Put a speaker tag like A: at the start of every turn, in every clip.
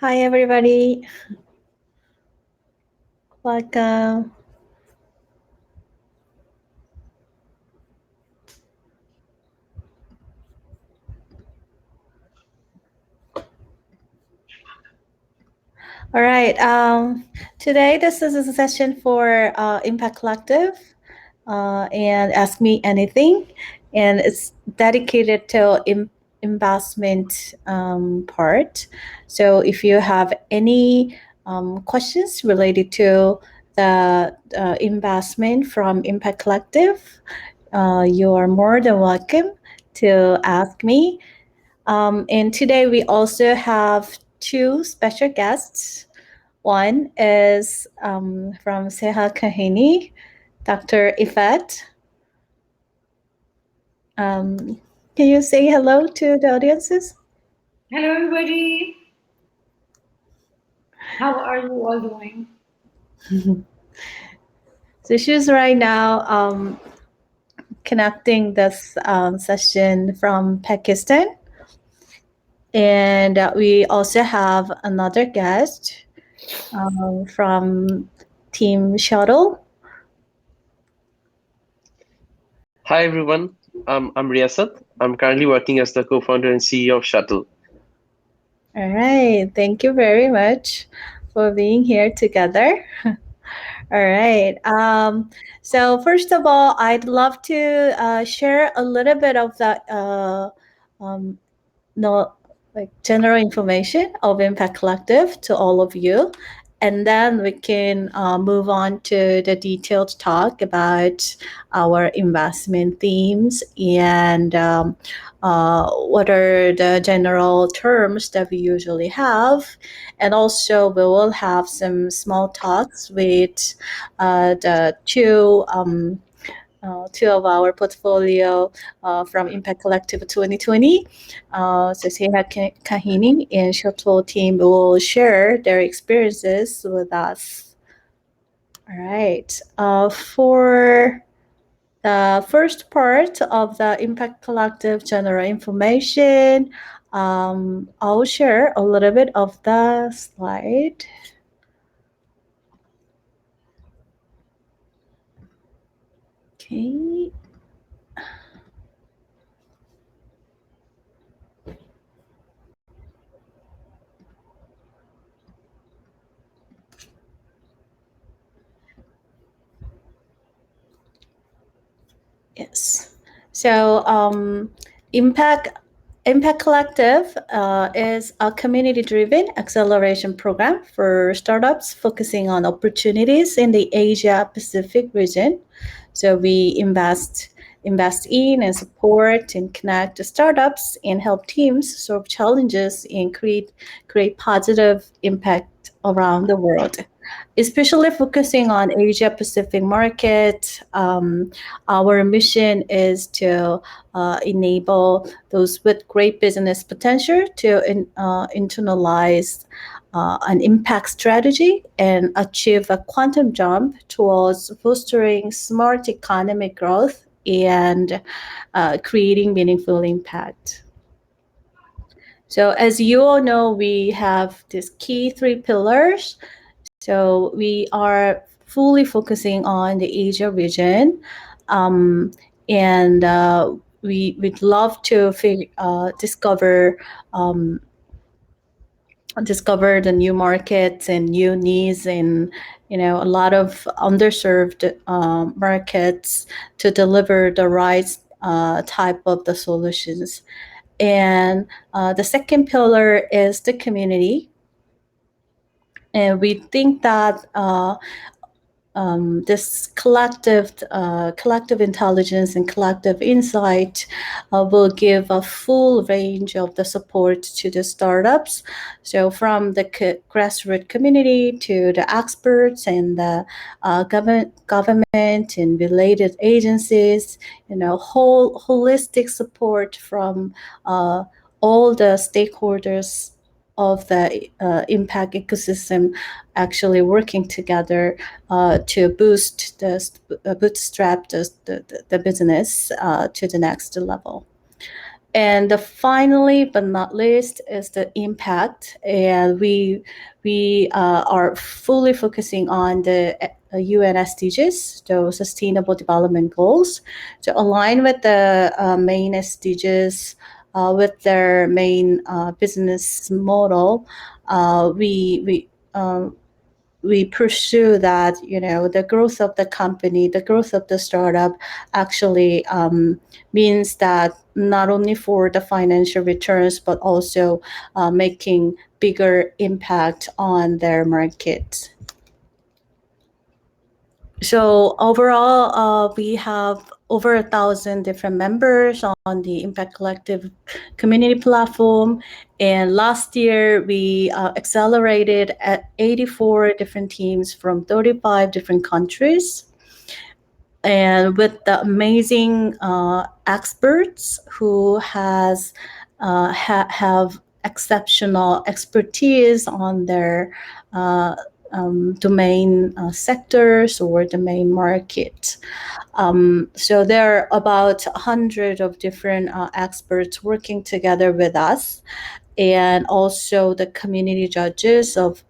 A: Hi, everybody. Welcome. All right. Today, this is a session for Impact Collective and Ask Me Anything. And it's dedicated to investment part. So if you have any questions related to the investment from Impact Collective, you are more than welcome to ask me. And today we also have two special guests. One is from Seha Kahini, Dr. Ifat. Um, can you say hello to the audiences?
B: Hello, everybody. How are you all doing?
A: So she's right now connecting this session from Pakistan. And we also have another guest from Team Shuttle.
C: Hi everyone, I'm Riyasat. I'm currently working as the co-founder and CEO of Shuttle.
A: All right. Thank you very much for being here together. All right. So first of all, I'd love to share a little bit of the um, no, like general information of Impact Collective to all of you, and then we can move on to the detailed talk about our investment themes and what are the general terms that we usually have, and also we will have some small talks with the two of our portfolio from Impact Collective 2020. So Seha Kahini and Shuttle team will share their experiences with us. All right. For the first part of the Impact Collective general information, I'll share a little bit of the slide. Okay. Yes. So Impact Collective is a community-driven acceleration program for startups focusing on opportunities in the Asia Pacific region. So we invest in and support and connect the startups and help teams solve challenges and create positive impact around the world, especially focusing on Asia Pacific market. Our mission is to enable those with great business potential to internalize an impact strategy and achieve a quantum jump towards fostering smart economic growth and creating meaningful impact. So, as you all know, we have these key three pillars. So we are fully focusing on the Asia region, um, and we'd love to discover the new markets and new needs and a lot of underserved markets to deliver the right type of the solutions. And the second pillar is the community. And we think that this collective intelligence and collective insight will give a full range of the support to the startups. So from the grassroots community to the experts and the government and related agencies, whole holistic support from all the stakeholders of the impact ecosystem actually working together to bootstrap the business to the next level. And finally, but not least, is the impact. And we are fully focusing on the UN SDGs, the Sustainable Development Goals, to align with the main SDGs, with their main business model. We pursue that, the growth of the company, the growth of the startup actually means that not only for the financial returns but also making bigger impact on their market. So overall, we have over 1,000 different members on the Impact Collective community platform. And last year, we accelerated at 84 different teams from 35 different countries. And with the amazing experts who have exceptional expertise on their domain sectors or domain market. So there are about 100 of different experts working together with us, and also the community judges of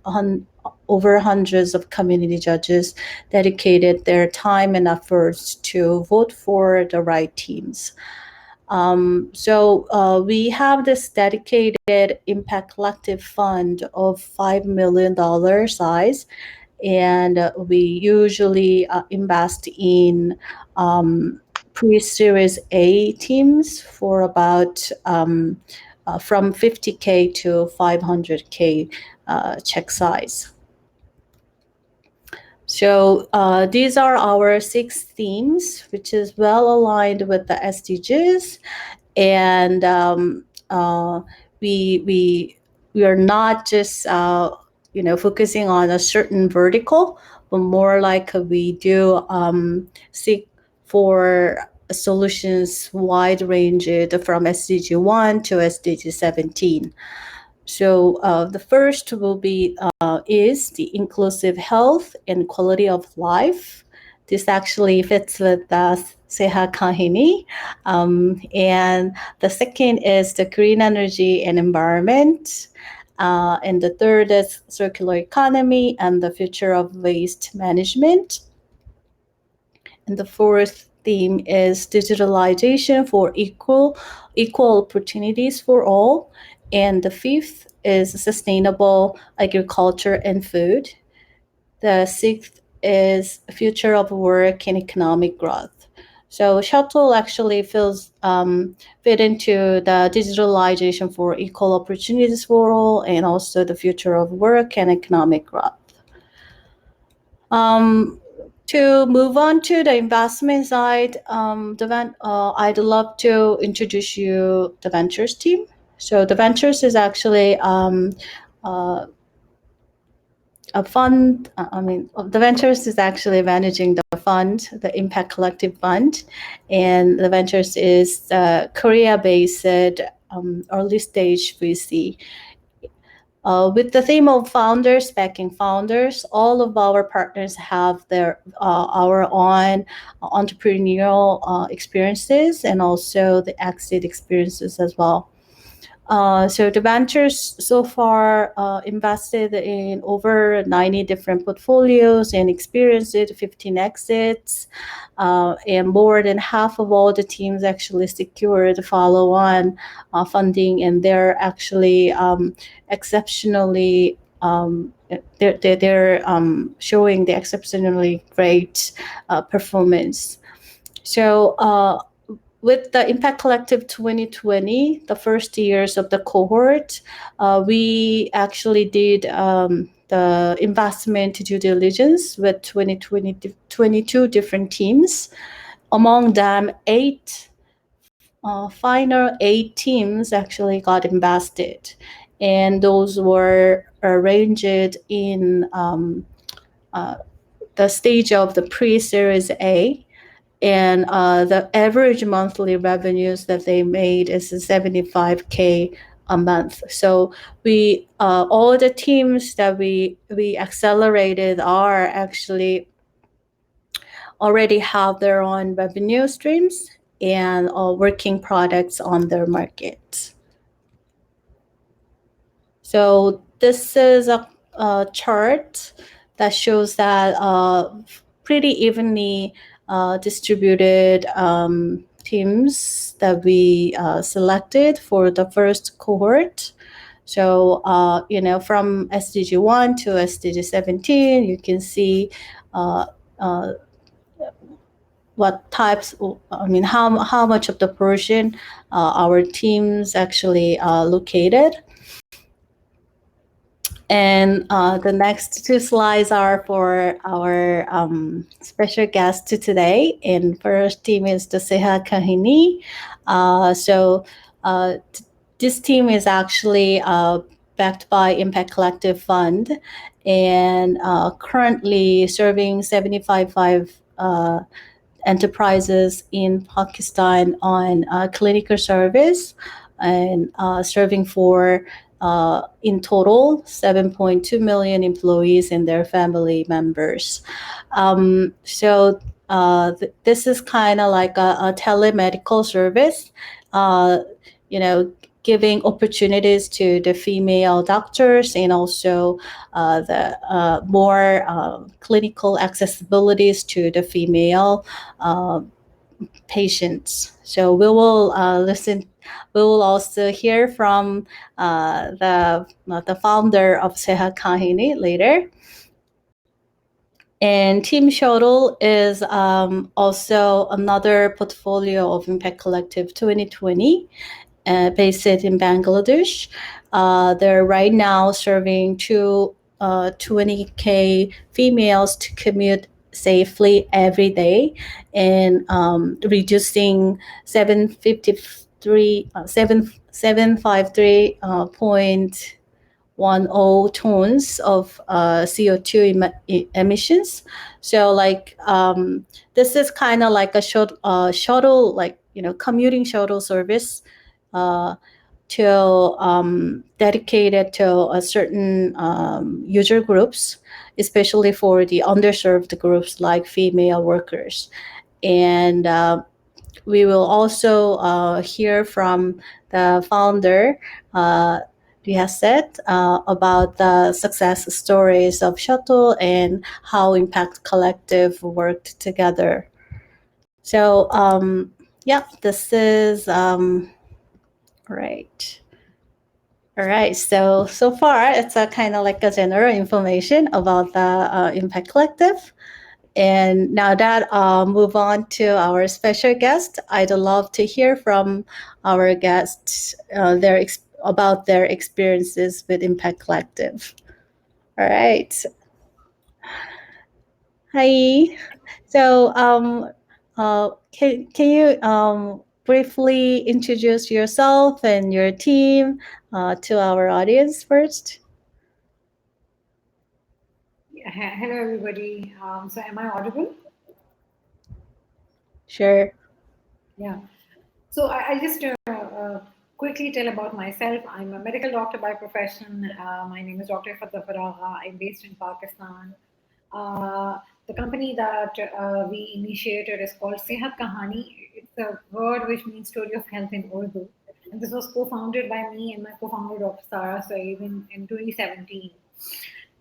A: over hundreds of community judges dedicated their time and efforts to vote for the right teams. So we have this dedicated Impact Collective Fund of $5 million size, and we usually invest in pre-series A teams for about from 50K to 500K check size. So these are our 6 themes, which is well aligned with the SDGs, and we are not just focusing on a certain vertical, but more like we do seek for solutions wide range from SDG 1 to SDG 17. So the first will be is the inclusive health and quality of life. This actually fits with the Seha Kahini. And the second is the green energy and environment. And the third is circular economy and the future of waste management. And the fourth theme is digitalization for equal opportunities for all. And the fifth is sustainable agriculture and food. The sixth is future of work and economic growth. So shuttle actually fit into the digitalization for equal opportunities for all, and also the future of work and economic growth. To move on to the investment side, I'd love to introduce you the ventures team. So the ventures is actually a fund. The ventures is actually managing the fund, the Impact Collective Fund, and the ventures is Korea-based early stage VC. With the theme of founders backing founders, all of our partners have our own entrepreneurial experiences and also the exit experiences as well. So the ventures so far invested in over 90 different portfolios and experienced 15 exits. And more than half of all the teams actually secured follow-on funding, and they're actually exceptionally they're showing the exceptionally great performance. So with the Impact Collective 2020, the first years of the cohort, we actually did the investment due diligence with 22 different teams. Among them, final 8 teams actually got invested. And those were arranged in the stage of the pre-series A. And the average monthly revenues that they made is 75K a month. So we all the teams that we accelerated are actually already have their own revenue streams, and working products on their market. So this is a chart that shows that pretty evenly distributed teams that we selected for the first cohort. So, from SDG 1 to SDG 17, you can see uh, uh, what types, how much of the portion our teams actually located. And the next two slides are for our special guest to today. And first team is the Seha Kahini. So this team is actually backed by Impact Collective Fund and currently serving 75 enterprises in Pakistan on clinical service and serving for in total 7.2 million employees and their family members. This is kind of like a telemedical service, uh, you know, giving opportunities to the female doctors and also the more clinical accessibilities to the female uh, patients. So we will listen. We will also hear from the founder of Seha Kahini later. And Team Shuttle is also another portfolio of Impact Collective 2020, based in Bangladesh. They're right now serving 20K females to commute safely every day and reducing 753 tons of CO2 emissions. So this is kind of like a shuttle, like commuting shuttle service uh, to dedicated to a certain user groups, especially for the underserved groups like female workers. And we will also hear from the founder, Riaset, about the success stories of Shuttle and how Impact Collective worked together. So, this is right. All right. So far, it's a kind of like a general information about the Impact Collective. And now that move on to our special guest, I'd love to hear from our guests about their experiences with Impact Collective. All right. Hi. So, can you briefly introduce yourself and your team to our audience first?
B: Hello, everybody. So, am I audible?
A: Sure.
B: Yeah. So, I'll just quickly tell about myself. I'm a medical doctor by profession. My name is Dr. Fateh Faragha. I'm based in Pakistan. Uh, the company that we initiated is called Sehat Kahani. It's a word which means story of health in Urdu. And this was co-founded by me and my co-founder, Dr. Sara Saeed, in 2017.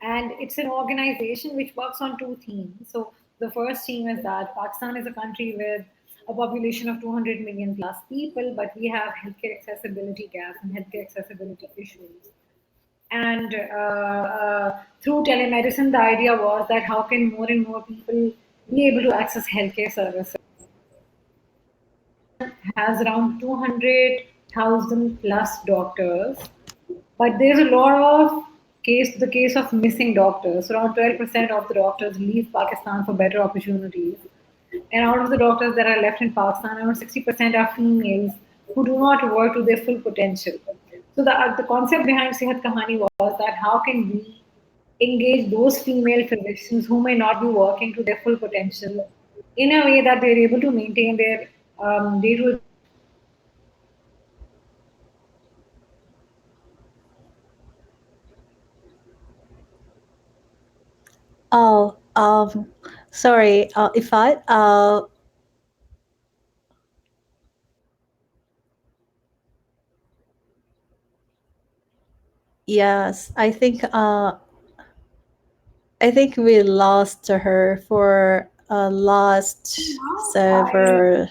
B: And it's an organization which works on two themes. So the first theme is that Pakistan is a country with a population of 200 million plus people, but we have healthcare accessibility gaps and healthcare accessibility issues. And through telemedicine, the idea was that how can more and more people be able to access healthcare services? Has around 200,000 plus doctors, but there's a lot of the case of missing doctors. Around 12% of the doctors leave Pakistan for better opportunities. And out of the doctors that are left in Pakistan, around 60% are females who do not work to their full potential. So the concept behind Sehat Kahani was that how can we engage those female physicians who may not be working to their full potential in a way that they're able to maintain their day-to-day.
A: Oh, sorry, if I Yes, I think we lost her for last
B: Now,
A: several.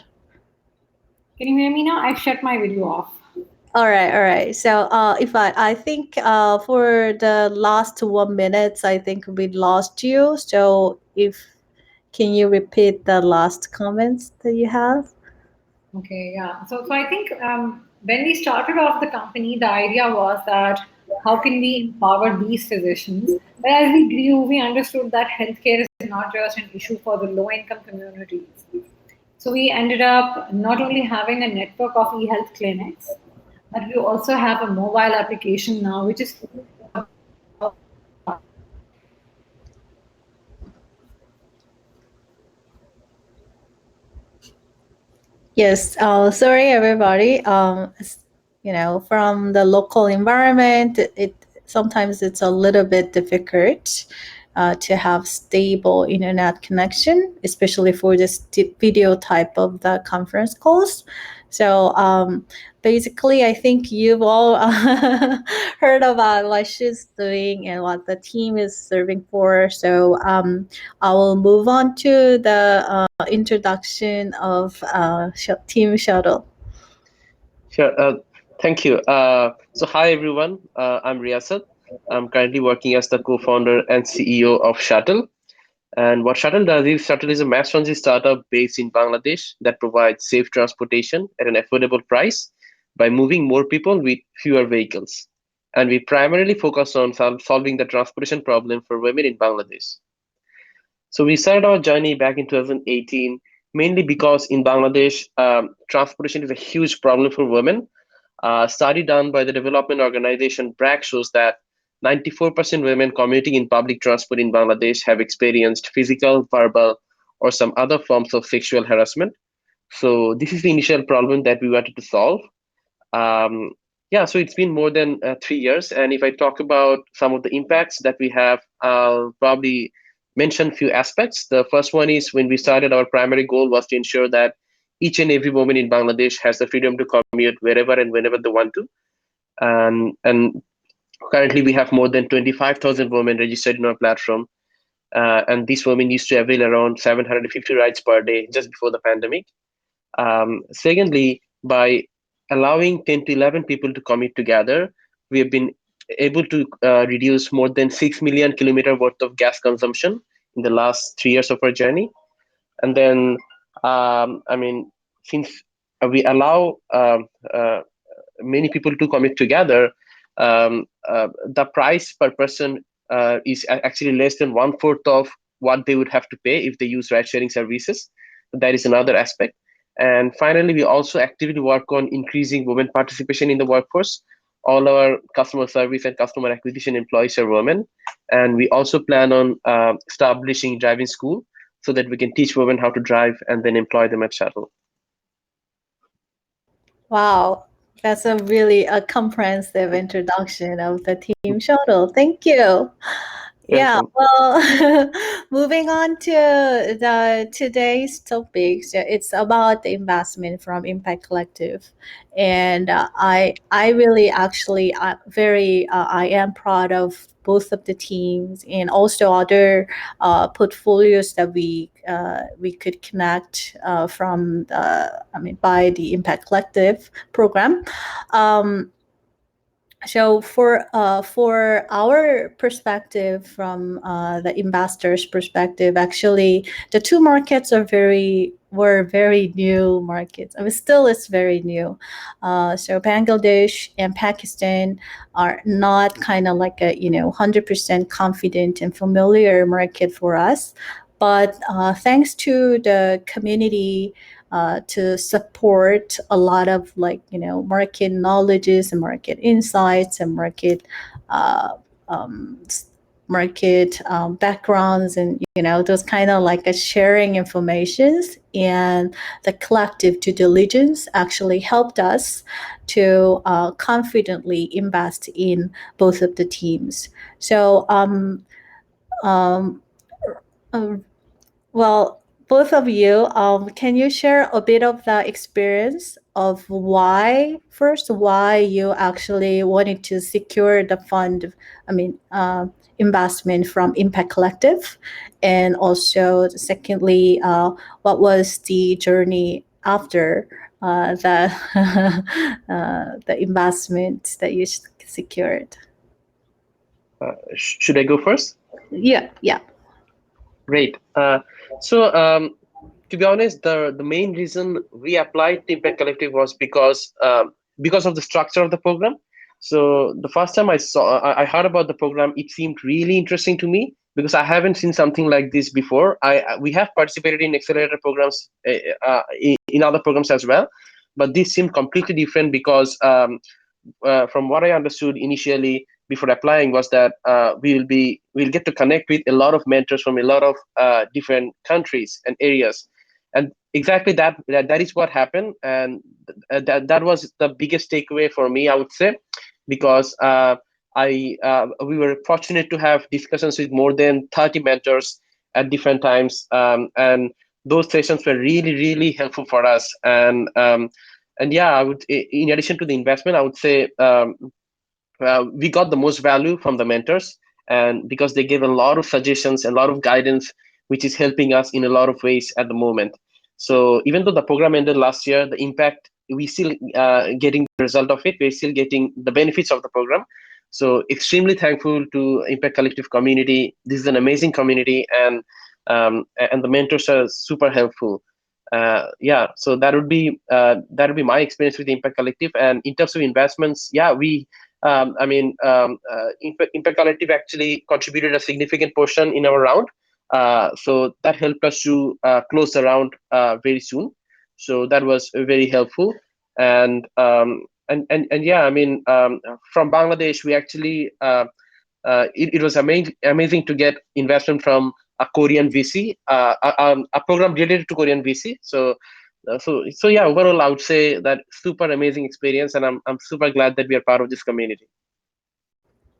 B: can you hear me now? I've shut my video off.
A: All right, all right. So, if I think for the last 1 minute, I think we lost you. So, if can you repeat the last comments that you have?
B: Okay, yeah. So I think when we started off the company, the idea was that how can we empower these physicians? But as we grew, we understood that healthcare is not just an issue for the low-income communities. So we ended up not only having a network of e-health clinics, but we also have a mobile application now, which is focused on empowering physicians to provide healthcare
A: Yes, sorry everybody. From the local environment, it sometimes it's a little bit difficult to have stable internet connection, especially for this video type of the conference calls. So basically, I think you've all heard about what she's doing and what the team is serving for. So I will move on to the introduction of Team Shuttle.
C: Sure. Thank you. So, hi everyone. I'm Riyasat. I'm currently working as the co-founder and CEO of Shuttle. And what Shuttle does is Shuttle is a mass transit startup based in Bangladesh that provides safe transportation at an affordable price by moving more people with fewer vehicles. And we primarily focus on solving the transportation problem for women in Bangladesh. So we started our journey back in 2018, mainly because in Bangladesh, transportation is a huge problem for women. A study done by the development organization BRAC shows that 94% women commuting in public transport in Bangladesh have experienced physical, verbal, or some other forms of sexual harassment. So this is the initial problem that we wanted to solve. Um, yeah, so it's been more than 3 years, and if I talk about some of the impacts that we have, I'll probably mention a few aspects. The first one is when we started, our primary goal was to ensure that each and every woman in Bangladesh has the freedom to commute wherever and whenever they want to. And currently, we have more than 25,000 women registered in our platform, and these women used to avail around 750 rides per day just before the pandemic. Secondly, by allowing 10 to 11 people to commute together, we have been able to reduce more than 6 million kilometer worth of gas consumption in the last 3 years of our journey. And then, I mean, since we allow many people to commit together, the price per person is actually less than one fourth of what they would have to pay if they use ride sharing services. That is another aspect. And finally, we also actively work on increasing women participation in the workforce. All our customer service and customer acquisition employees are women. And we also plan on establishing driving school so that we can teach women how to drive and then employ them at Shuttle.
A: Wow, that's a really a comprehensive introduction of the Team Shuttle. Thank you. Yeah,
C: Welcome.
A: well, moving on to the today's topic, so it's about the investment from Impact Collective, and I really actually very I am proud of both of the teams and also other portfolios that we could connect from the I mean by the Impact Collective program. Um, so for our perspective, from the investors' perspective, actually, the two markets were very new markets. I mean, still it's very new. So Bangladesh and Pakistan are not kind of like a 100% confident and familiar market for us. But thanks to the community to support a lot of market knowledges and market insights and uh, um, market backgrounds, and those kind of like a sharing informations, and the collective due diligence actually helped us to confidently invest in both of the teams. So um, uh, well, both of you, can you share a bit of the experience of why you actually wanted to secure the fund, I mean, investment from Impact Collective? And also, secondly, what was the journey after the investment that you secured?
C: Should I go first?
A: Yeah, yeah.
C: Great. So, to be honest, the main reason we applied to Impact Collective was because of the structure of the program. So the first time I heard about the program, it seemed really interesting to me because I haven't seen something like this before. We have participated in accelerator programs in other programs as well, but this seemed completely different because from what I understood initially before applying was that we'll get to connect with a lot of mentors from a lot of different countries and areas, and exactly that is what happened, and that was the biggest takeaway for me, I would say, because I we were fortunate to have discussions with more than 30 mentors at different times, and those sessions were really helpful for us, and yeah, in addition to the investment, I would say we got the most value from the mentors, and because they gave a lot of suggestions, a lot of guidance, which is helping us in a lot of ways at the moment. So even though the program ended last year, the impact, we still getting the result of it. We're still getting the benefits of the program. So extremely thankful to Impact Collective community. This is an amazing community, and the mentors are super helpful. Yeah, so that would be my experience with Impact Collective. And in terms of investments, yeah, Impact Collective actually contributed a significant portion in our round. So that helped us to close the round very soon. So that was very helpful. And yeah, from Bangladesh, we actually it was amazing to get investment from a Korean VC, a program related to Korean VC. So yeah, overall, I would say that super amazing experience, and I'm super glad that we are part of this community.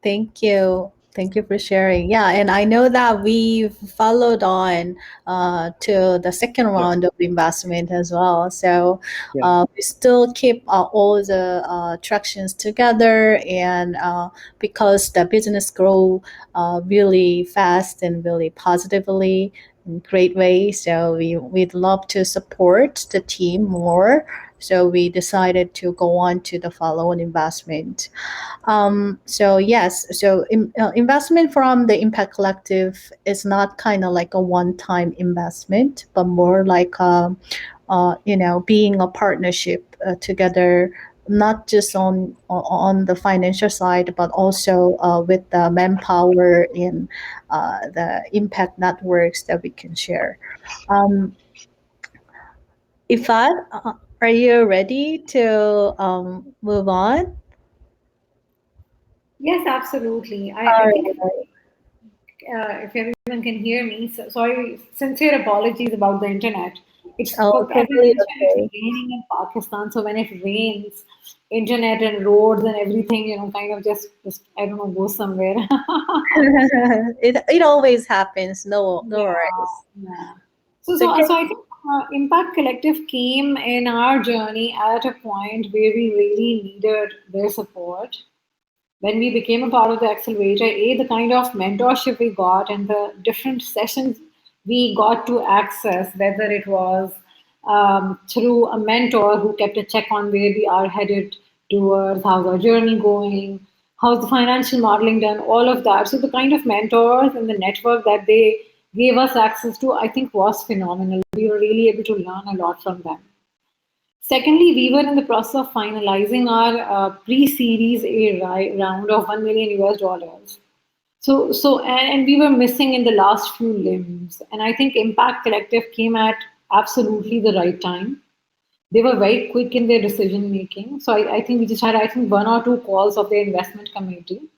A: Thank you. Thank you for sharing. Yeah, and I know that we've followed on to the second
C: Yeah,
A: round of investment as well. So
C: yeah.
A: we still keep all the tractions together, and because the business grow really fast and really positively in great way, so we'd love to support the team more. So we decided to go on to the follow-on investment. So yes, so investment from the Impact Collective is not kind of like a one-time investment, but more like being a partnership together, not just on the financial side, but also with the manpower and the impact networks that we can share. Um, Ifad, are you ready to move on?
B: Yes, absolutely.
A: All
B: I think
A: right.
B: if everyone can hear me, so, sorry, sincere apologies about the internet.
A: Oh,
B: As I
A: totally
B: mentioned, it's
A: okay.
B: raining in Pakistan, so when it rains, internet and roads and everything, kind of just I don't know, go somewhere.
A: It always happens. No
B: Yeah,
A: worries.
B: yeah. So,
A: So
B: so,
A: can
B: so I think Impact Collective came in our journey at a point where we really needed their support. When we became a part of the accelerator, the kind of mentorship we got and the different sessions we got to access, whether it was through a mentor who kept a check on where we are headed towards, how's our journey going, how's the financial modeling done, all of that. So the kind of mentors and the network that they gave us access to, I think was phenomenal. We were really able to learn a lot from them. Secondly, we were in the process of finalizing our pre-series A round of 1 million US dollars. And we were missing in the last few limbs. And I think Impact Collective came at absolutely the right time. They were very quick in their decision making. So I think we just had, I think, one or two calls of their investment committee.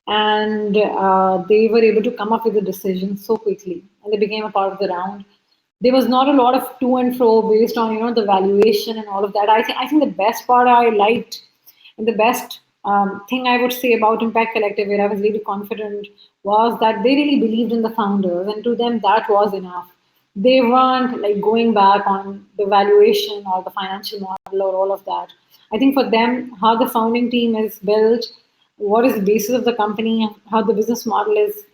B: And they were able to come up with a decision so quickly. And they became a part of the round. There was not a lot of to and fro based on the valuation and all of that. I think the best part I liked, and the best thing I would say about Impact Collective, where I was really confident, was that they really believed in the founders, and to them that was enough. They weren't like going back on the valuation or the financial model or all of that. I think for them, how the founding team is built, what is the basis of the company, how the business model is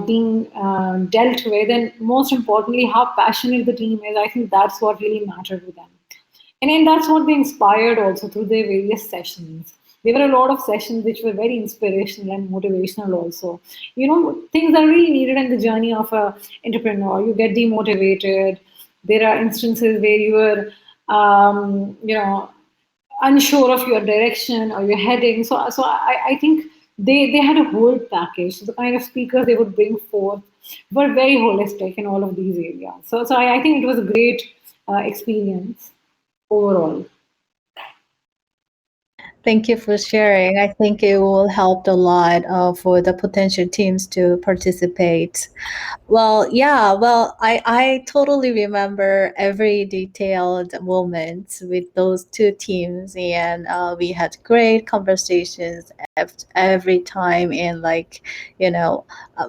B: being dealt with, and most importantly, how passionate the team is. I think that's what really mattered with them. And then that's what they inspired also through their various sessions. There were a lot of sessions which were very inspirational and motivational also. You know, things are really needed in the journey of a entrepreneur. You get demotivated. There are instances where you are, unsure of your direction or your heading. So I think they had a whole package. So the kind of speakers they would bring forth were very holistic in all of these areas. So I think it was a great experience overall.
A: Thank you for sharing. I think it will help a lot for the potential teams to participate. Well, yeah, well, I totally remember every detailed moment with those two teams, and we had great conversations every time, and like,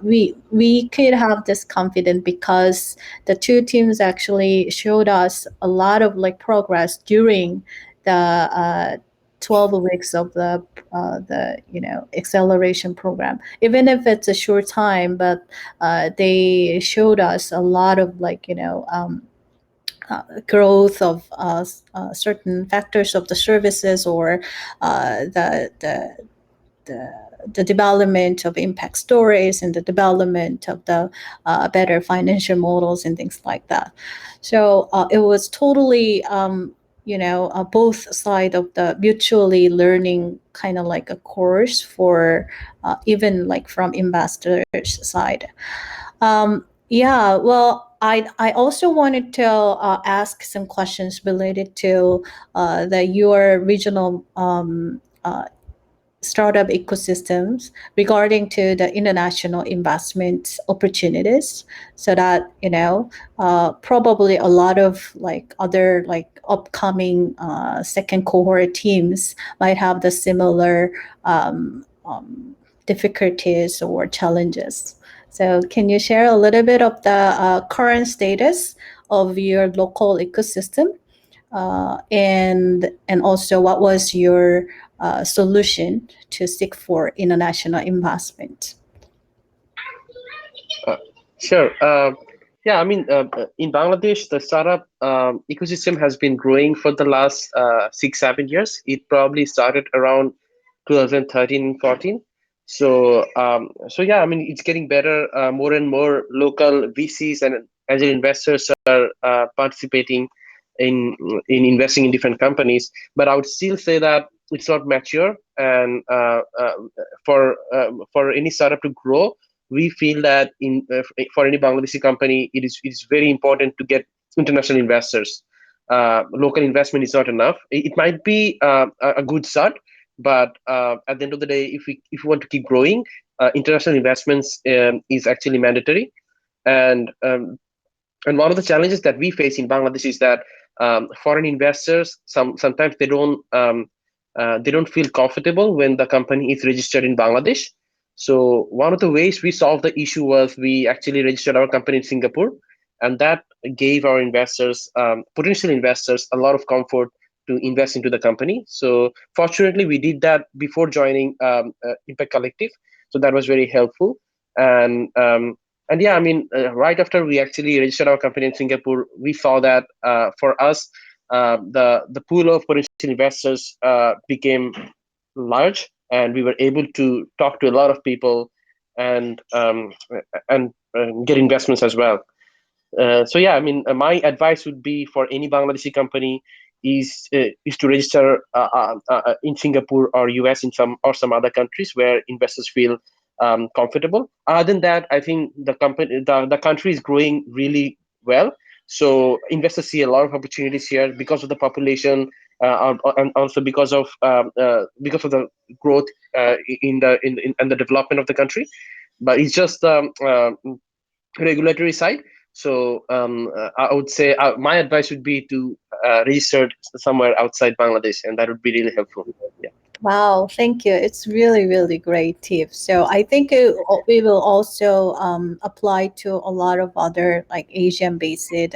A: we could have this confidence because the two teams actually showed us a lot of like progress during the 12 weeks of the acceleration program, even if it's a short time, but they showed us a lot of like growth of certain factors of the services, or the the development of impact stories and the development of the better financial models and things like that. So it was totally both side of the mutually learning kind of like a course for even like from investors side. Yeah, well, I also wanted to ask some questions related to the your regional startup ecosystems regarding to the international investment opportunities, so that probably a lot of like other like upcoming second cohort teams might have the similar difficulties or challenges. So can you share a little bit of the current status of your local ecosystem, and also what was your solution to seek for international investment?
C: Uh, sure. Yeah, I mean, in Bangladesh, the startup ecosystem has been growing for the last 6, 7 years. It probably started around 2013 and 14. So yeah, I mean, it's getting better. More and more local VCs and angel investors are participating in in investing in different companies. But I would still say that it's not mature, and for any startup to grow, we feel that for any Bangladeshi company, it is very important to get international investors. Local investment is not enough. It might be a good start, but at the end of the day, if we want to keep growing, international investments is actually mandatory. And and one of the challenges that we face in Bangladesh is that foreign investors sometimes they don't feel comfortable when the company is registered in Bangladesh. So one of the ways we solved the issue was we actually registered our company in Singapore, and that gave our investors, potential investors, a lot of comfort to invest into the company. So fortunately, we did that before joining Impact Collective, so that was very helpful. And yeah, I mean, right after we actually registered our company in Singapore, we saw that for us, the pool of potential investors became large, and we were able to talk to a lot of people and get investments as well. So yeah, I mean, my advice would be for any Bangladeshi company is to register in Singapore or US, in some other countries where investors feel comfortable. Other than that, I think the country is growing really well. So investors see a lot of opportunities here because of the population, and also because of the growth in the development of the country. But it's just regulatory side. So I would say my advice would be to research somewhere outside Bangladesh, and that would be really helpful. Yeah.
A: Wow, thank you. It's really, really great tip. So I think we will also apply to a lot of other like Asian based,
C: Yeah.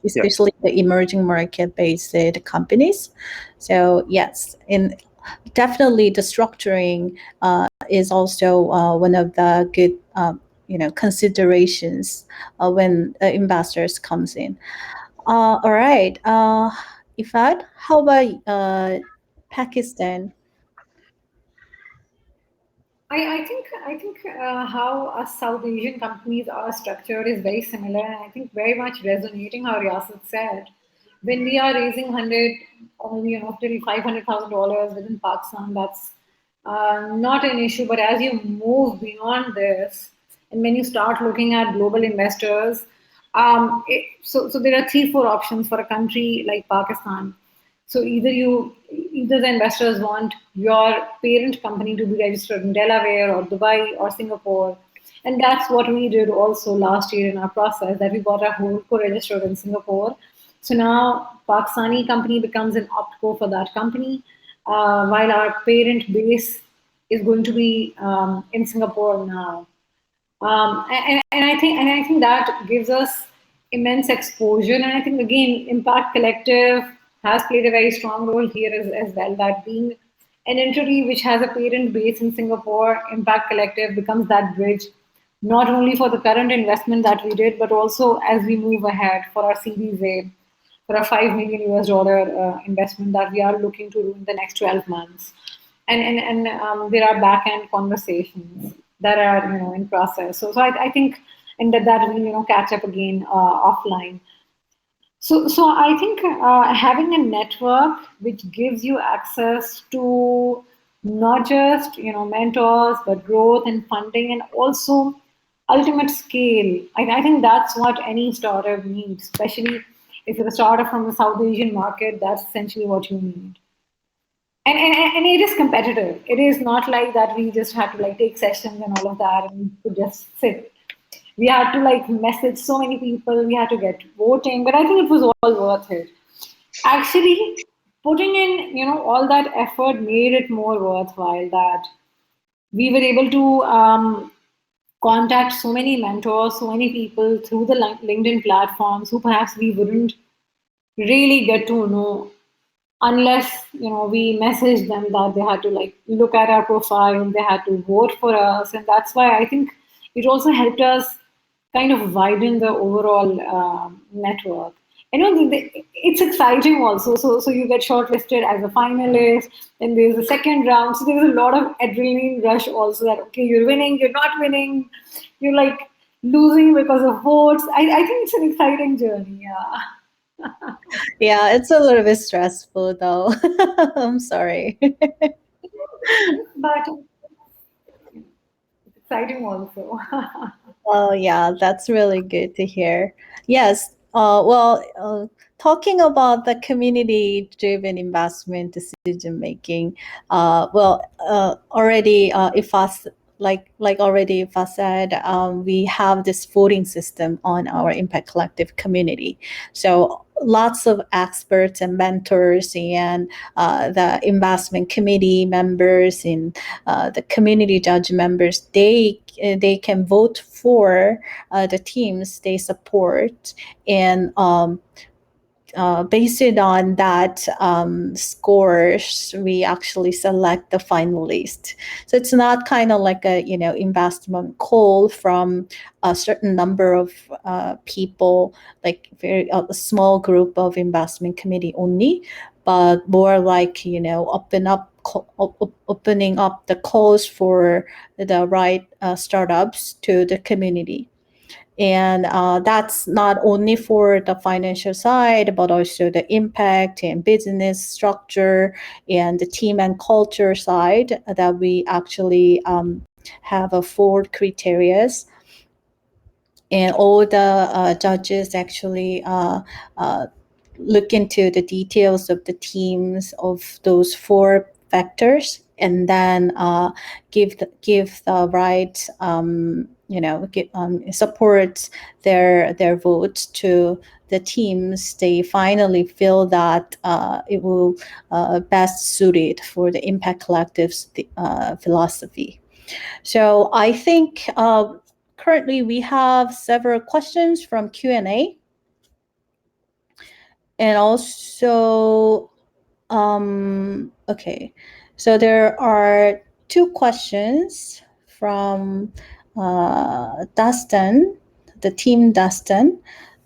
A: especially the emerging market based companies. So yes, in definitely the structuring is also one of the good considerations when investors comes in. All right, Ifad, how about Pakistan?
B: I think how us South Asian companies are structured is very similar, and I think very much resonating how Riyasat said. When we are raising 100 or maybe till $500,000 within Pakistan, that's not an issue. But as you move beyond this, and when you start looking at global investors, so there are three, four options for a country like Pakistan. So either the investors want your parent company to be registered in Delaware or Dubai or Singapore, and that's what we did also last year in our process. That we got our whole co-registered in Singapore. So now Pakistani company becomes an opco for that company, while our parent base is going to be in Singapore now. And I think that gives us immense exposure. And I think again, Impact Collective has played a very strong role here as well. That being an entity which has a parent base in Singapore, Impact Collective becomes that bridge, not only for the current investment that we did, but also as we move ahead for our Series A, for a $5 million investment that we are looking to do in the next 12 months. And there are back end conversations that are in process. So I think and that will catch up again offline. So I think having a network which gives you access to not just mentors but growth and funding and also ultimate scale. I think that's what any startup needs, especially if you're a startup from the South Asian market. That's essentially what you need. And it is competitive. It is not like that we just had to like take sessions and all of that and to just sit. We had to like message so many people. We had to get voting, but I think it was all worth it. Actually, putting in all that effort made it more worthwhile. That we were able to contact so many mentors, so many people through the LinkedIn platforms who perhaps we wouldn't really get to know unless we messaged them that they had to like look at our profile, they had to vote for us. And that's why I think it also helped us kind of widen the overall network. It's exciting also. So you get shortlisted as a finalist, and there's a second round. So there's a lot of adrenaline rush also. That okay, you're winning, you're not winning, you're like losing because of votes. I think it's an exciting journey. Yeah.
A: Yeah, it's a little bit stressful though. I'm sorry.
B: But it's exciting also.
A: Oh, yeah, that's really good to hear. Yes. Talking about the community-driven investment decision making, already, if us like already if I said, we have this voting system on our Impact Collective community. So lots of experts and mentors and the investment committee members and the community judge members, they can vote for the teams they support, and based on that scores, we actually select the finalist. So it's not kind of like a investment call from a certain number of people, like very a small group of investment committee only, but more like opening up the calls for the right startups to the community. And that's not only for the financial side, but also the impact and business structure and the team and culture side, that we actually have a four criterias. And all the judges actually look into the details of the teams of those four factors, and then give the right support their votes to the teams they finally feel that it will best suited for the Impact Collective's philosophy. So I think currently we have several questions from Q&A. And also, okay, so there are two questions from Dustin, the team Dustin.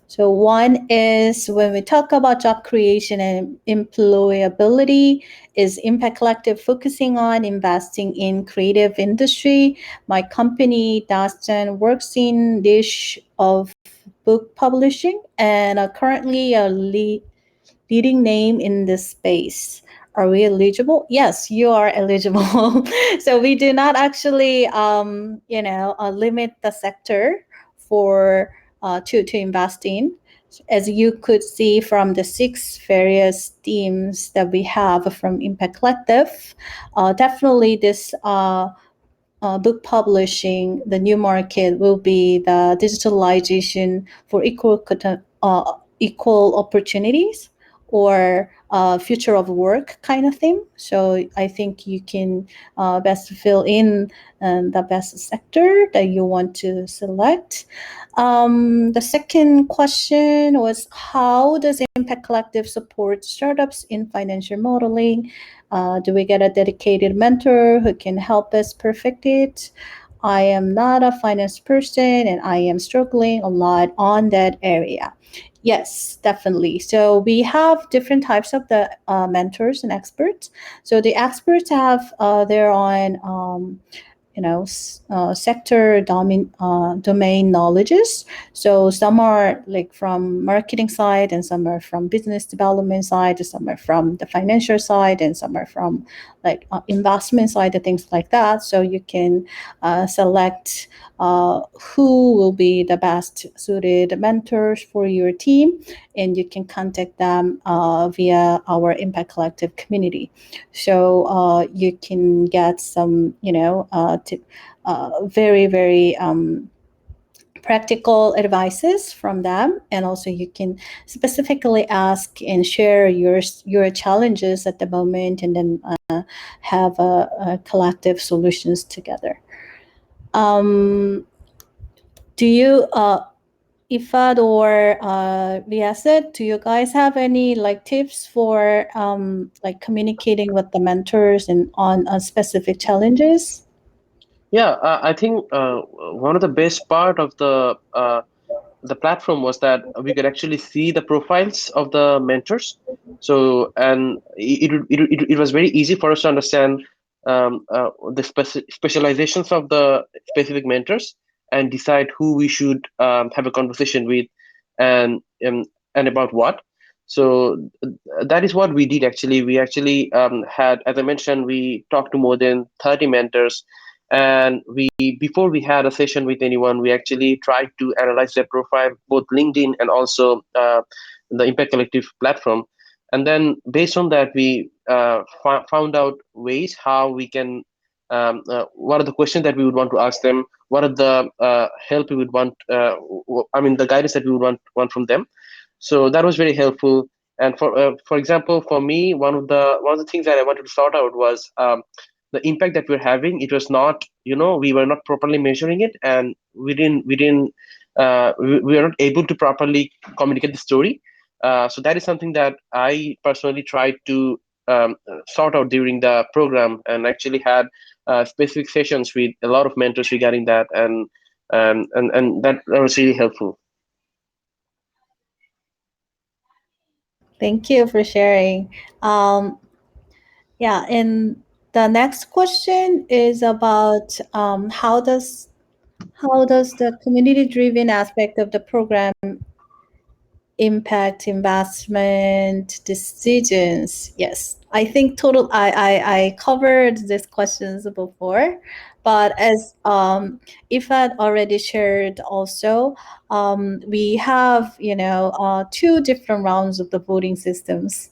A: So one is, when we talk about job creation and employability, is Impact Collective focusing on investing in creative industry? My company, Dustin, works in niche of book publishing and are currently a leading name in this space. Are we eligible? Yes, you are eligible. So we do not actually, limit the sector for to invest in. As you could see from the 6 various themes that we have from Impact Collective, definitely this book publishing, the new market will be the digitalization for equal opportunities, or future of work kind of thing. So I think you can best fill in the best sector that you want to select. The second question was, how does Impact Collective support startups in financial modeling? Do we get a dedicated mentor who can help us perfect it? I am not a finance person and I am struggling a lot on that area. Yes, definitely. So we have different types of the mentors and experts. So the experts have their own sector domain knowledges. So some are like from marketing side, and some are from business development side, some are from the financial side, and some are from like investment side and things like that. So you can select who will be the best suited mentors for your team, and you can contact them via our Impact Collective community. So you can get some, very, very practical advices from them, and also you can specifically ask and share your challenges at the moment, and then have a collective solutions together. Do you Ifad or Riaset, do you guys have any like tips for like communicating with the mentors and on specific challenges?
C: Yeah, I think one of the best part of the platform was that we could actually see the profiles of the mentors. So, and it was very easy for us to understand the specializations of the specific mentors, and decide who we should have a conversation with, and and about what. So that is what we did actually. We actually had, as I mentioned, we talked to more than 30 mentors, and we, before we had a session with anyone, we actually tried to analyze their profile, both LinkedIn and also the Impact Collective platform. And then based on that, we found out ways how we can, what are the questions that we would want to ask them, what are the help we would want, I mean the guidance that we would want from them. So that was very helpful. And for example, for me, one of the things that I wanted to sort out was the impact that we're having. It was not, we were not properly measuring it, and we were not able to properly communicate the story. So that is something that I personally tried to sort out during the program, and actually had specific sessions with a lot of mentors regarding that, and that was really helpful.
A: Thank you for sharing. Yeah, and the next question is about how does the community-driven aspect of the program impact investment decisions? Yes, I think I covered these questions before, but as Ifad already shared also, we have, 2 different rounds of the voting systems.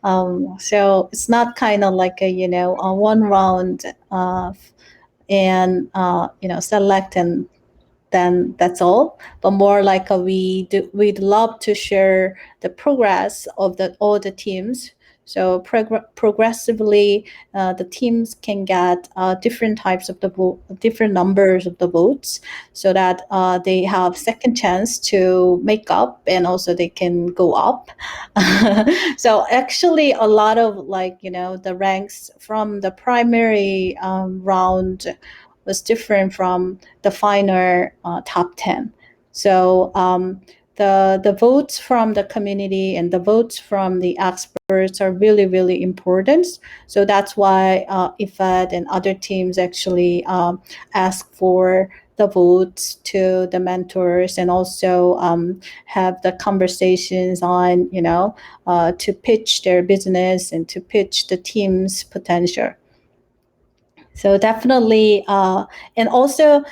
A: So it's not kind of like a one round and select and then that's all. But more like we'd love to share the progress of all the teams. So progressively, the teams can get different types of the different numbers of the votes, so that they have second chance to make up, and also they can go up. So actually, a lot of the ranks from the primary round was different from the final top 10. So the votes from the community and the votes from the experts are really, really important. So that's why IFAD and other teams actually ask for the votes to the mentors, and also have the conversations on, to pitch their business and to pitch the team's potential. So definitely, and also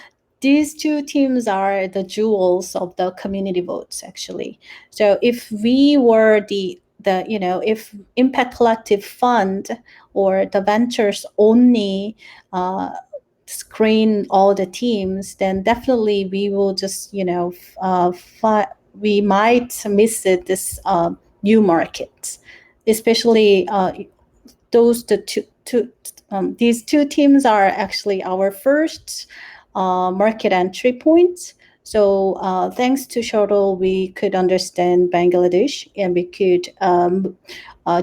A: these two teams are the jewels of the community votes, actually. So if we were if Impact Collective Fund or the ventures only screen all the teams, then definitely we will just, we might miss this new market, especially these two teams are actually our first market entry points. So thanks to Shuttle, we could understand Bangladesh, and we could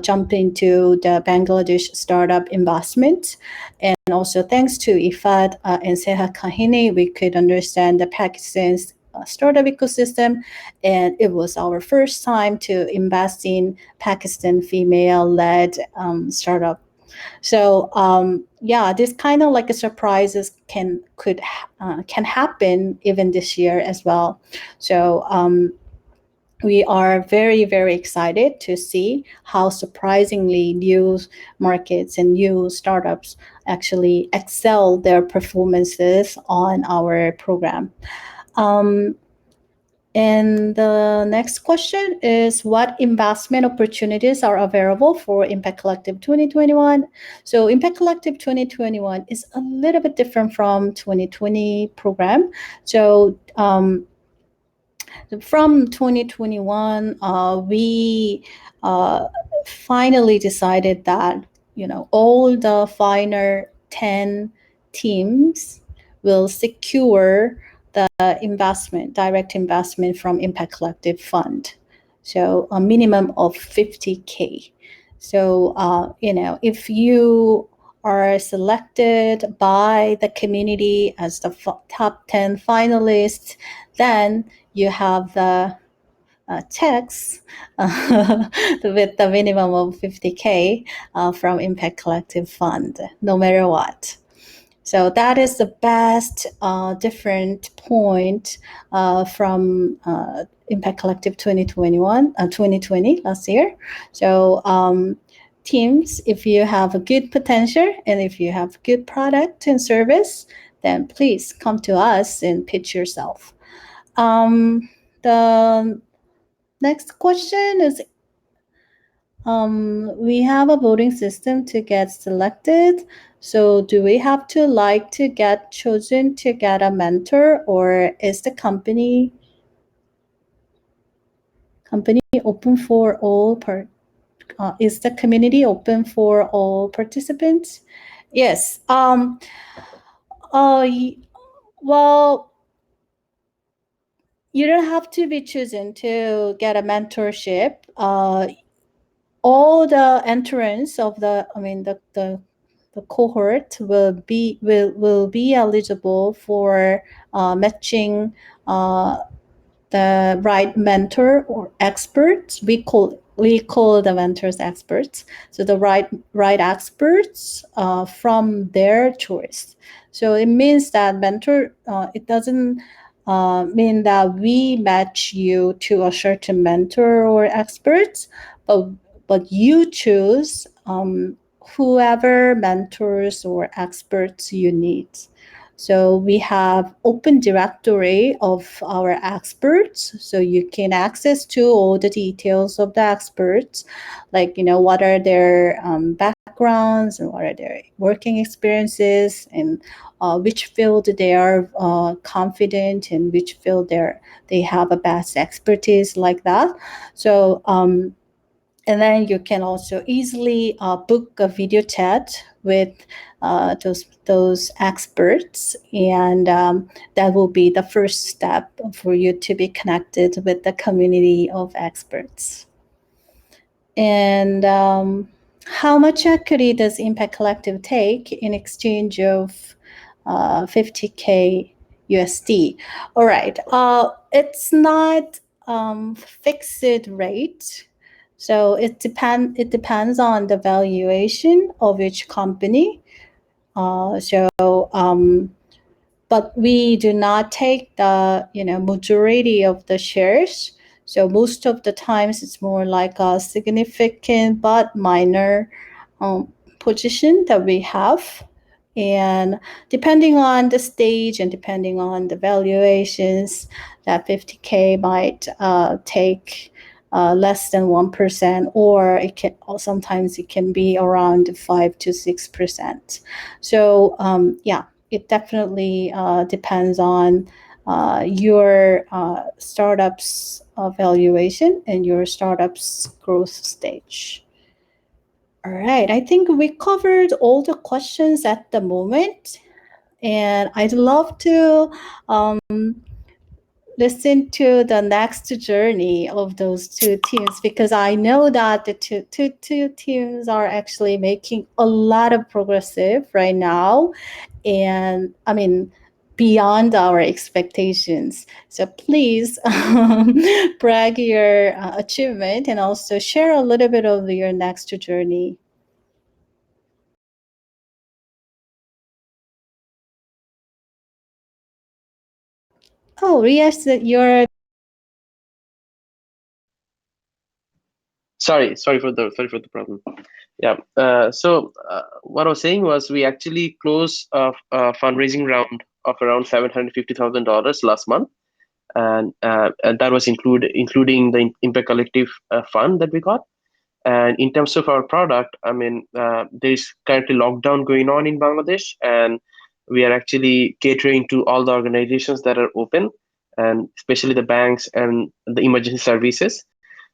A: jump into the Bangladesh startup investment. And also thanks to IFAD and Seha Kahini, we could understand the Pakistan's startup ecosystem, and it was our first time to invest in Pakistan female-led startup. So yeah, this kind of like a surprises can happen even this year as well. So we are very, very excited to see how surprisingly new markets and new startups actually excel their performances on our program. And the next question is, what investment opportunities are available for Impact Collective 2021? So Impact Collective 2021 is a little bit different from 2020 program. So from 2021, we finally decided that all the final 10 teams will secure the direct investment from Impact Collective Fund. So a minimum of 50K. So if you are selected by the community as the top 10 finalists, then you have the checks with the minimum of 50K from Impact Collective Fund, no matter what. So that is the best different point from Impact Collective 2020 last year. So teams, if you have a good potential and if you have good product and service, then please come to us and pitch yourself. The next question is, we have a voting system to get selected. So do we have to get chosen to get a mentor, or is the company open for all is the community open for all participants? Yes. Well, you don't have to be chosen to get a mentorship. All the entrants of the cohort will be eligible for matching the right mentor or experts. We call the mentors experts. So the right experts from their choice. So it means that mentor. It doesn't mean that we match you to a certain mentor or experts, but you choose whoever mentors or experts you need. So we have open directory of our experts, so you can access to all the details of the experts, like what are their backgrounds and what are their working experiences, and which field they are confident in, which field they have a best expertise, like that. So and then you can also easily book a video chat with those experts, and that will be the first step for you to be connected with the community of experts. And how much equity does Impact Collective take in exchange of 50K USD? All right, it's not fixed rate. So it depends on the valuation of each company. So but we do not take the majority of the shares. So most of the times it's more like a significant but minor position that we have. And depending on the stage and depending on the valuations, that 50K might take less than 1%, or sometimes it can be around 5 to 6%. So yeah, it definitely depends on your startup's valuation and your startup's growth stage. All right, I think we covered all the questions at the moment, and I'd love to listen to the next journey of those two teams, because I know that the two teams are actually making a lot of progressive right now, and I mean beyond our expectations. So please brag your achievement and also share a little bit of your next journey. Oh, yes, you're.
C: Sorry for the problem. Yeah. So what I was saying was we actually closed a fundraising round of around $750,000 last month, and that was including the Impact Collective fund that we got. And in terms of our product, I mean, there is currently lockdown going on in Bangladesh, and we are actually catering to all the organizations that are open, and especially the banks and the emergency services.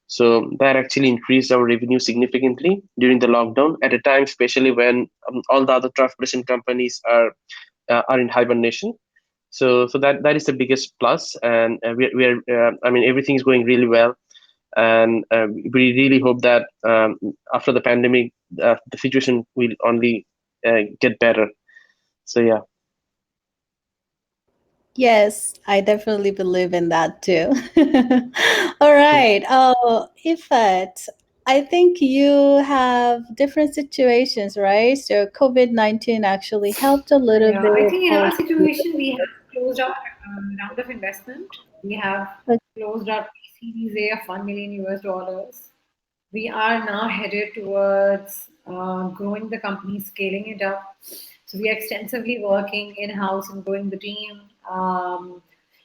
C: So that actually increased our revenue significantly during the lockdown at a time, especially when all the other transportation companies are in hibernation. So that is the biggest plus, and we are. I mean, everything is going really well, and we really hope that after the pandemic, the situation will only get better. So yeah.
A: Yes, I definitely believe in that too. All right. Oh, Ifat, I think you have different situations, right? So COVID-19 actually helped a little
B: Yeah, I
A: bit
B: think in
A: of
B: our situation, we have closed our round of investment. We have closed our Series A of 1 million US dollars. We are now headed towards growing the company, scaling it up. So we are extensively working in-house and growing the team.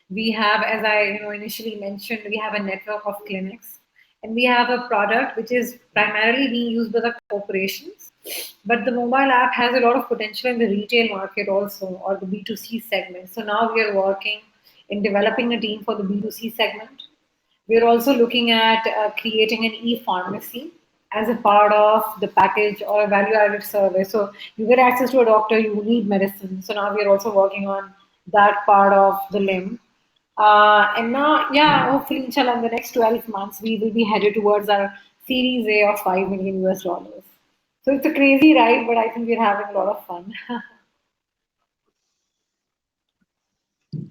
B: We have, as I initially mentioned, we have a network of clinics, and we have a product which is primarily being used by the corporations. But the mobile app has a lot of potential in the retail market also, or the B2C segment. So now we are working in developing a team for the B2C segment. We're also looking at creating an e-pharmacy as a part of the package or a value-added service. So you get access to a doctor, you need medicine. So now we're also working on that part of the limb. And now, yeah, hopefully, inshallah, in the next 12 months, we will be headed towards our Series A of 5 million US dollars. So it's a crazy ride, but I think we're having a lot of fun.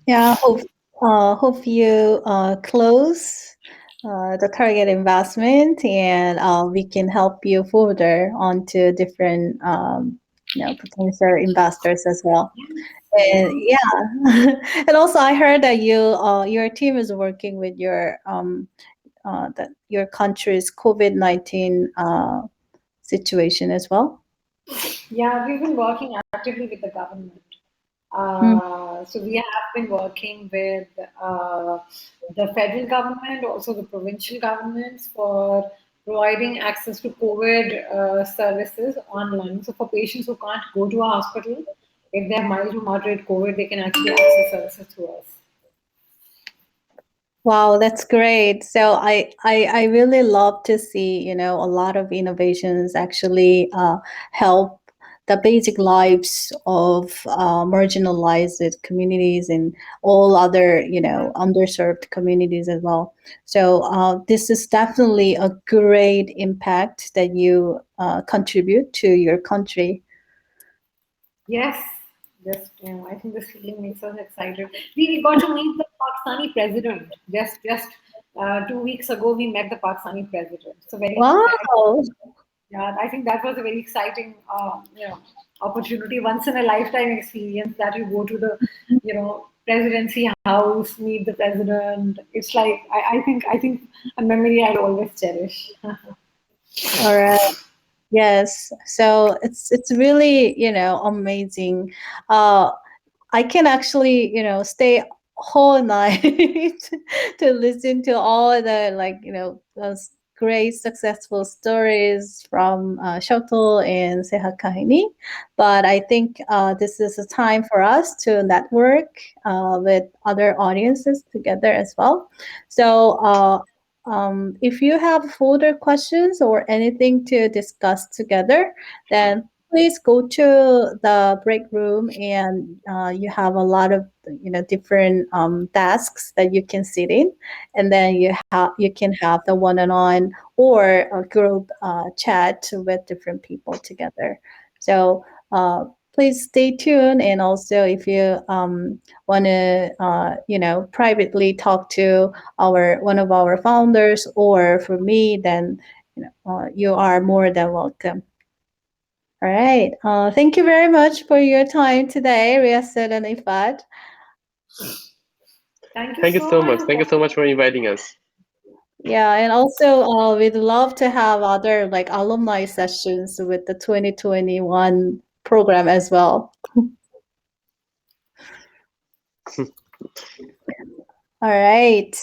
A: Yeah, hope you close the target investment, and we can help you further onto different potential investors as well. And yeah, and also I heard that your team is working with your country's COVID-19 situation as well.
B: Yeah, we've been working actively with the government.
A: Mm.
B: So we have been working with the federal government, also the provincial governments for providing access to COVID services online. So for patients who can't go to a hospital, if they have mild to moderate COVID, they can actually access services through us.
A: Wow, that's great. So I really love to see, a lot of innovations actually help the basic lives of marginalized communities and all other, underserved communities as well. So this is definitely a great impact that you contribute to your country.
B: Yes, just I think this feeling makes us excited. We got to meet the Pakistani president just 2 weeks ago. We met the Pakistani president. So very,
A: Wow.
B: yeah, I think that was a very exciting opportunity, once in a lifetime experience that you go to the presidency house, meet the president. It's like I think a memory I'll always cherish.
A: All right. Yes. So it's really, amazing. Uh I can actually, stay whole night to listen to all the like, those great successful stories from Shoto and Sehakahini. But I think this is a time for us to network with other audiences together as well. So if you have further questions or anything to discuss together, then please go to the break room, and you have a lot of different tasks that you can sit in, and then you can have the one-on-one or a group chat with different people together. So please stay tuned, and also if you want to privately talk to our one of our founders or for me, then you are more than welcome. All right. Thank you very much for your time today, Riyasat and Ifat.
B: Thank you
C: Thank you
B: so
C: so
B: much
C: much.
B: for
C: Thank you so much
B: calling.
C: for inviting us.
A: Yeah, and also we'd love to have other like alumni sessions with the 2021 program as well. All right.